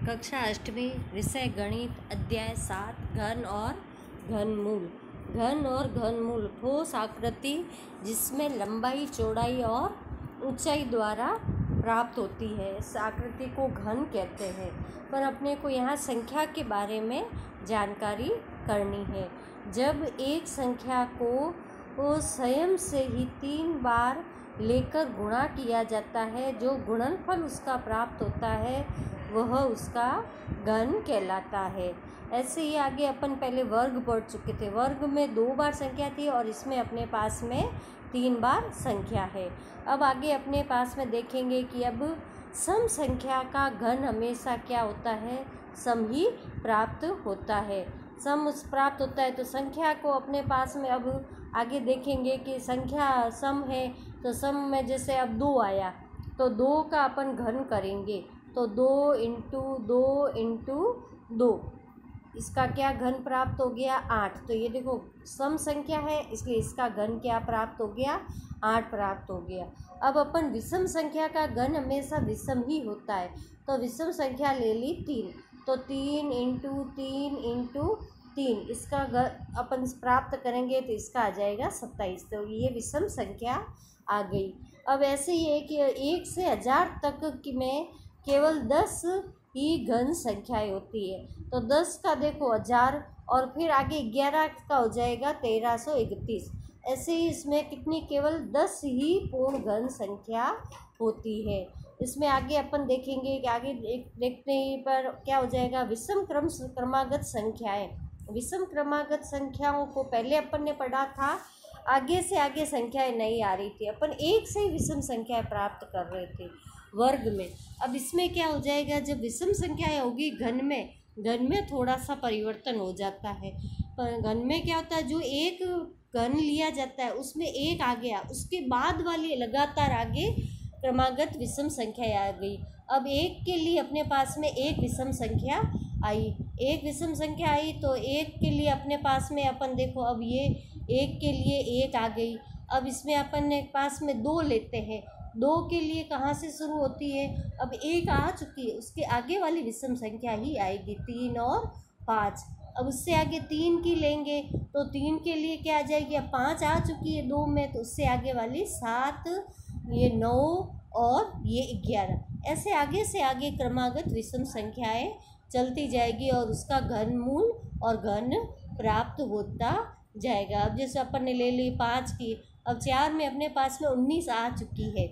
कक्षा अष्टमी, विषय गणित, अध्याय 7, घन और घनमूल। घन और घनमूल ठोस आकृति जिसमें लंबाई, चौड़ाई और ऊंचाई द्वारा प्राप्त होती है, इस आकृति को घन कहते हैं। पर अपने को यहाँ संख्या के बारे में जानकारी करनी है। जब एक संख्या को स्वयं से ही 3 बार लेकर गुणा किया जाता है, जो गुणनफल उसका प्राप्त होता है वह उसका घन कहलाता है। ऐसे ही आगे अपन पहले वर्ग पढ़ चुके थे। वर्ग में 2 बार संख्या थी और इसमें अपने पास में 3 बार संख्या है। अब आगे अपने पास में देखेंगे कि अब सम संख्या का घन हमेशा क्या होता है, सम ही प्राप्त होता है। सम प्राप्त होता है तो संख्या को अपने पास में अब आगे देखेंगे कि संख्या सम है तो सम में जैसे अब 2 आया तो 2 का अपन घन करेंगे तो 2 इंटू 2 इंटू 2, इसका क्या घन प्राप्त हो गया 8। तो ये देखो सम संख्या है इसलिए इसका घन क्या प्राप्त हो गया 8 प्राप्त हो गया। अब अपन विषम संख्या का घन हमेशा विषम ही होता है तो विषम संख्या ले ली 3, तो 3 इंटू 3 इंटू 3, इसका घन अपन प्राप्त करेंगे तो इसका आ जाएगा 27। तो ये विषम संख्या आ गई। अब ऐसे ही है कि 1 से 1000 तक में केवल 10 ही घन संख्याएं होती है। तो 10 का देखो 1000 और फिर आगे 11 का हो जाएगा 1331। ऐसे ही इसमें कितनी केवल 10 ही पूर्ण घन संख्या होती है। इसमें आगे अपन देखेंगे कि आगे देखने पर क्या हो जाएगा, विषम क्रमागत संख्याएं। विषम क्रमागत संख्याओं को पहले अपन ने पढ़ा था, आगे से आगे संख्याएं नहीं आ रही थी, अपन एक से ही विषम संख्याएं प्राप्त कर रहे थे वर्ग में। अब इसमें क्या हो जाएगा, जब विषम संख्याएं होगी घन में थोड़ा सा परिवर्तन हो जाता है। पर घन में क्या होता है, जो एक घन लिया जाता है उसमें 1 आ गया, उसके बाद वाली लगातार आगे क्रमागत विषम संख्या आ गई। अब 1 के लिए अपने पास में एक विषम संख्या आई, एक विषम संख्या आई तो 1 के लिए अपने पास में अपन देखो अब ये 1 के लिए 1 आ गई। अब इसमें अपन ने पास में 2 लेते हैं, 2 के लिए कहाँ से शुरू होती है, अब 1 आ चुकी है उसके आगे वाली विषम संख्या ही आएगी 3 और 5। अब उससे आगे 3 की लेंगे तो 3 के लिए क्या आ जाएगी, अब 5 आ चुकी है 2 में तो उससे आगे वाली 7, ये 9 और ये 11। ऐसे आगे से आगे क्रमागत विषम संख्याएं चलती जाएगी और उसका घनमूल और घन प्राप्त होता जाएगा। अब जैसे अपन ने ले ली 5 की, अब 4 में अपने पास में 19 आ चुकी है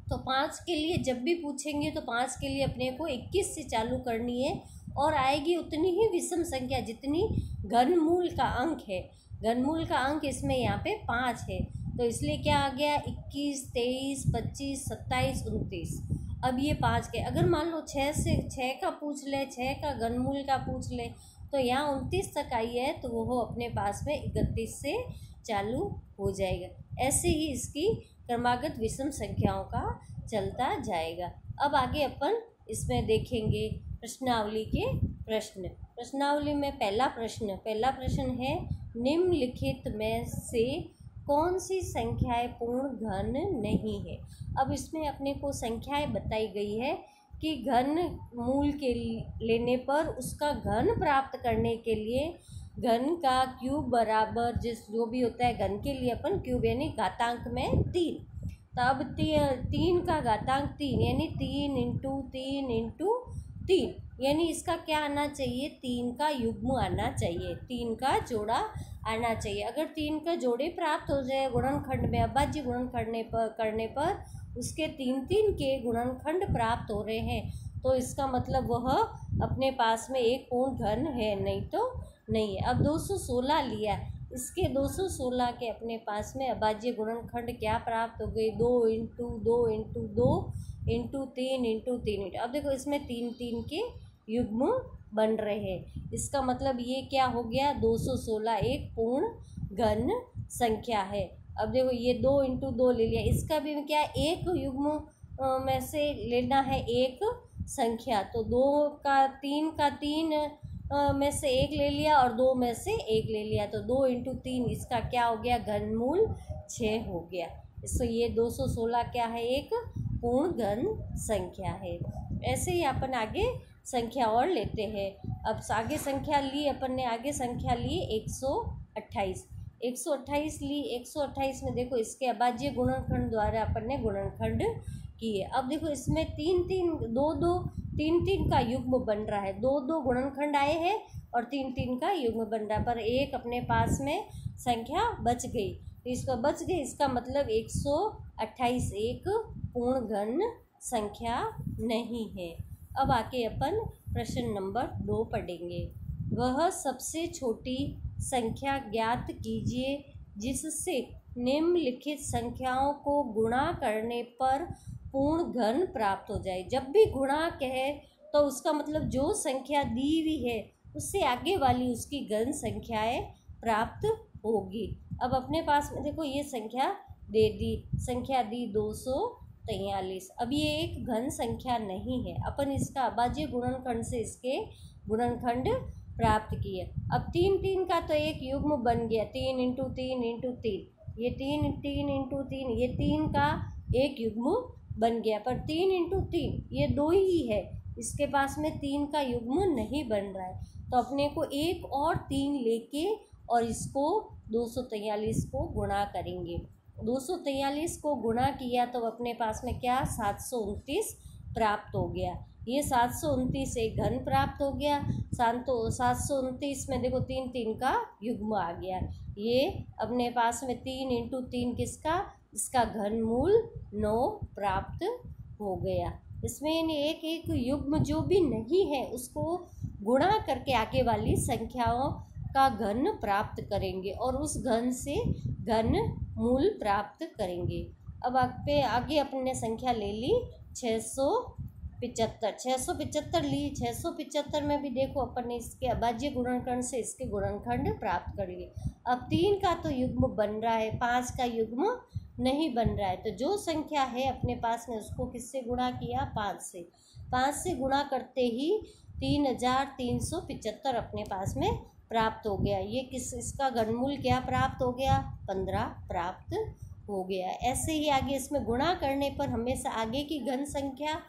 तो 5 के लिए जब भी पूछेंगे तो 5 के लिए अपने को 21 से चालू करनी है और आएगी उतनी ही विषम संख्या जितनी घनमूल का अंक है। घनमूल का अंक इसमें यहाँ पे 5 है तो इसलिए क्या आ गया 21, 23, 25, 27, 29। अब ये 5 के अगर मान लो 6 से 6 का पूछ ले, 6 का घनमूल का पूछ ले तो यहाँ 29 तक आई है तो वो अपने पास में 31 से चालू हो जाएगा। ऐसे ही इसकी क्रमागत विषम संख्याओं का चलता जाएगा। अब आगे अपन इसमें देखेंगे प्रश्नावली के प्रश्न। प्रश्नावली में पहला प्रश्न है, निम्नलिखित में से कौन सी संख्याएं पूर्ण घन नहीं है। अब इसमें अपने को संख्याएं बताई गई है कि घन मूल के लेने पर उसका घन प्राप्त करने के लिए घन का क्यूब बराबर जो भी होता है घन के लिए अपन क्यूब यानी घातांक में 3, तब 3 का घातांक 3 यानी 3 इंटू 3 इंटू 3 यानी इसका क्या आना चाहिए, 3 का युग्म आना चाहिए, 3 का जोड़ा आना चाहिए। अगर 3 का जोड़े प्राप्त हो जाए गुणनखंड में, अभाज्य गुणनखंड करने पर उसके 3 के गुणनखंड प्राप्त हो रहे हैं तो इसका मतलब वह अपने पास में एक पूर्ण घन है, नहीं तो नहीं है। अब 216 लिया, इसके 216 के अपने पास में अभाज्य गुणनखंड क्या प्राप्त हो गई, 2 इंटू 2 इंटू 2 इंटू 3 इंटू 3। अब देखो इसमें 3 के युग्म बन रहे हैं, इसका मतलब ये क्या हो गया 216 एक पूर्ण घन संख्या है। अब देखो ये 2 इंटू 2 ले लिया, इसका भी क्या एक युग्म में से लेना है एक संख्या, तो 3 का 3 में से 1 ले लिया और 2 में से 1 ले लिया तो 2 इंटू 3 इसका क्या हो गया घनमूल 6 हो गया। इससे ये 216 क्या है, एक पूर्ण घन संख्या है। ऐसे ही अपन आगे संख्या और लेते हैं। अब आगे संख्या ली अपन ने, आगे संख्या ली 128। 128 ली। 128 में देखो इसके अभाज्य गुणनखंड द्वारा अपन ने गुणनखंड किए। अब देखो इसमें 3 3 2 2 3 3 का युग्म बन रहा है। 2 2 गुणनखंड आए हैं और 3 3 का युग्म बन रहा है, पर एक अपने पास में संख्या बच गई। तो इसका बच गई, इसका मतलब 128 एक पूर्ण घन संख्या नहीं है। अब आके अपन प्रश्न नंबर 2 पढ़ेंगे। वह सबसे छोटी संख्या ज्ञात कीजिए जिससे निम्नलिखित संख्याओं को गुणा करने पर पूर्ण घन प्राप्त हो जाए। जब भी गुणा कहे तो उसका मतलब जो संख्या दी हुई है उससे आगे वाली उसकी घन संख्याएं प्राप्त होगी। अब अपने पास में देखो ये संख्या दे दी, संख्या दी 243। अब ये एक घन संख्या नहीं है, अपन इसका अभाज्य गुणनखंड से इसके गुणनखंड प्राप्त किए। अब 3 3 का तो एक युग्म बन गया, 3 इंटू 3 इंटू 3, ये 3 3 इंटू 3, ये 3 का एक युग्म बन गया। पर 3 इंटू 3 ये 2 ही है, इसके पास में 3 का युग्म नहीं बन रहा है। तो अपने को एक और 3 लेके और इसको 243 को गुणा करेंगे। 243 को गुणा किया तो अपने पास में क्या 729 प्राप्त हो गया। ये 729 एक घन प्राप्त हो गया। 729 में देखो 3 3 का युग्म आ गया। ये अपने पास में 3 इंटू 3 किसका, इसका घनमूल 9 प्राप्त हो गया। इसमें एक एक युग्म जो भी नहीं है उसको गुणा करके आगे वाली संख्याओं का घन प्राप्त करेंगे और उस घन से घन मूल प्राप्त करेंगे। अब आगे अपने संख्या ले ली 675। 675 ली। 675 में भी देखो अपन ने इसके अभाज्य गुणनखंड से इसके गुणनखंड प्राप्त कर लिए। अब 3 का तो युग्म बन रहा है, 5 का युग्म नहीं बन रहा है। तो जो संख्या है अपने पास में उसको किससे गुणा किया, 5 से। 5 से गुणा करते ही 3375 अपने पास में प्राप्त हो गया। ये इसका घनमूल क्या प्राप्त हो गया, 15 प्राप्त हो गया। ऐसे ही आगे इसमें गुणा करने पर हमेशा आगे की घन संख्या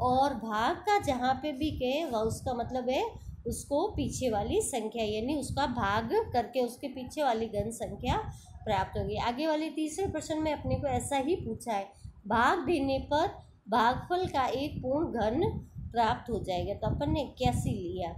और भाग का जहाँ पे भी कहे वह उसका मतलब है उसको पीछे वाली संख्या, यानी उसका भाग करके उसके पीछे वाली घन संख्या प्राप्त होगी। आगे वाले तीसरे प्रश्न में अपने को ऐसा ही पूछा है, भाग देने पर भागफल का एक पूर्ण घन प्राप्त हो जाएगा। तो अपन ने 81 लिया।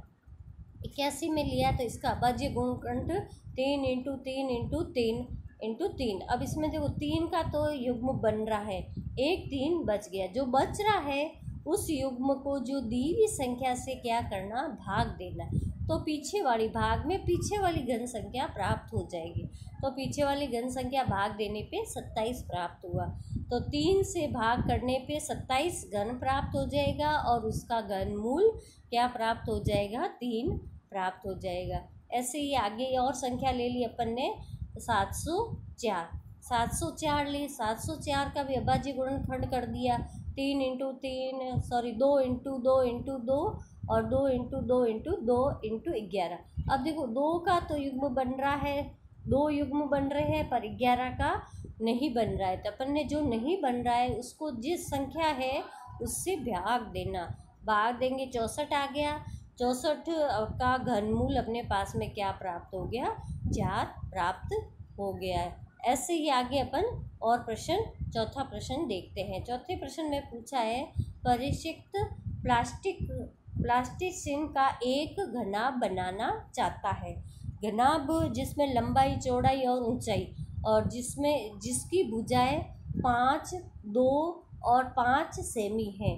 81 में लिया तो इसका अभाज्य गुणनखंड 3 इंटू 3 इंटू 3 इंटू 3। अब इसमें देखो 3 का तो युग्म बन रहा है, एक 3 बच गया। जो बच रहा है उस युग्म को जो दी हुई संख्या से क्या करना, भाग देना। तो पीछे वाली भाग में पीछे वाली घन संख्या प्राप्त हो जाएगी। तो पीछे वाली घन संख्या भाग देने पे 27 प्राप्त हुआ। तो 3 से भाग करने पे 27 घन प्राप्त हो जाएगा और उसका घनमूल क्या प्राप्त हो जाएगा, 3 प्राप्त हो जाएगा। ऐसे ही आगे और संख्या ले ली अपन ने 704। 704 ली। 704 का भी अभाज्य गुणनखंड कर दिया, 2 इंटू 2 इंटू 2 और 2 इंटू 2 इंटू 2 इंटू 11। अब देखो 2 का तो युग्म बन रहा है, 2 युग्म बन रहे हैं पर 11 का नहीं बन रहा है। तो अपन ने जो नहीं बन रहा है उसको जिस संख्या है उससे भाग देना। भाग देंगे 64 आ गया। 64 का घनमूल अपने पास में क्या प्राप्त हो गया, 4 प्राप्त हो गया है। ऐसे ही आगे अपन और प्रश्न, चौथा प्रश्न देखते हैं। चौथे प्रश्न में पूछा है, परिक्षित प्लास्टिसिन का एक घनाभ बनाना चाहता है। घनाभ जिसमें लंबाई, चौड़ाई और ऊंचाई और जिसकी भुजाएं 5, 2 और 5 सेमी है।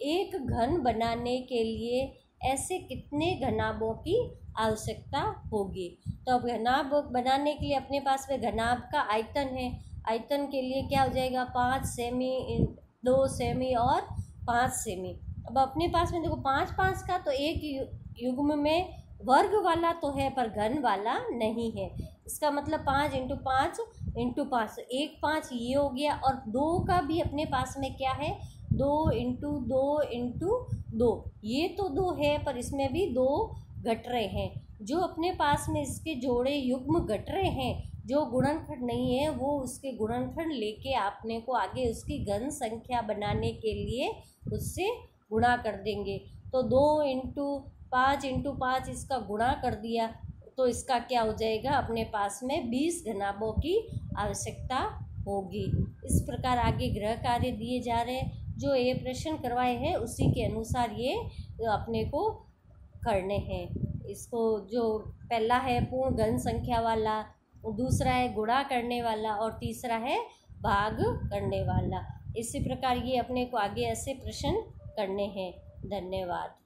एक घन बनाने के लिए ऐसे कितने घनाभों की आवश्यकता होगी। तो अब घनाभ बनाने के लिए अपने पास में घनाभ का आयतन है, आयतन के लिए क्या हो जाएगा, 5 सेमी, 2 सेमी और 5 सेमी। अब अपने पास में देखो 5 5 का तो एक युग्म में वर्ग वाला तो है पर घन वाला नहीं है। इसका मतलब 5 इंटू 5 इंटू 5, 1 5 ये हो गया। और 2 का भी अपने पास में क्या है, 2 इंटू 2 इंटू 2, ये तो 2 है पर इसमें भी 2 घट रहे हैं। जो अपने पास में इसके जोड़े युग्म घट रहे हैं, जो गुणनखंड नहीं है वो उसके गुणनखंड लेके आपने को आगे उसकी घन संख्या बनाने के लिए उससे गुणा कर देंगे। तो 2 × 5 × 5 इसका गुणा कर दिया तो इसका क्या हो जाएगा, अपने पास में 20 घनाभों की आवश्यकता होगी। इस प्रकार आगे गृह कार्य दिए जा रहे हैं, जो ये प्रश्न करवाए हैं उसी के अनुसार ये अपने को करने हैं। इसको जो पहला है पूर्ण घन संख्या वाला, दूसरा है गुणा करने वाला और तीसरा है भाग करने वाला। इसी प्रकार ये अपने को आगे ऐसे प्रश्न करने हैं। धन्यवाद।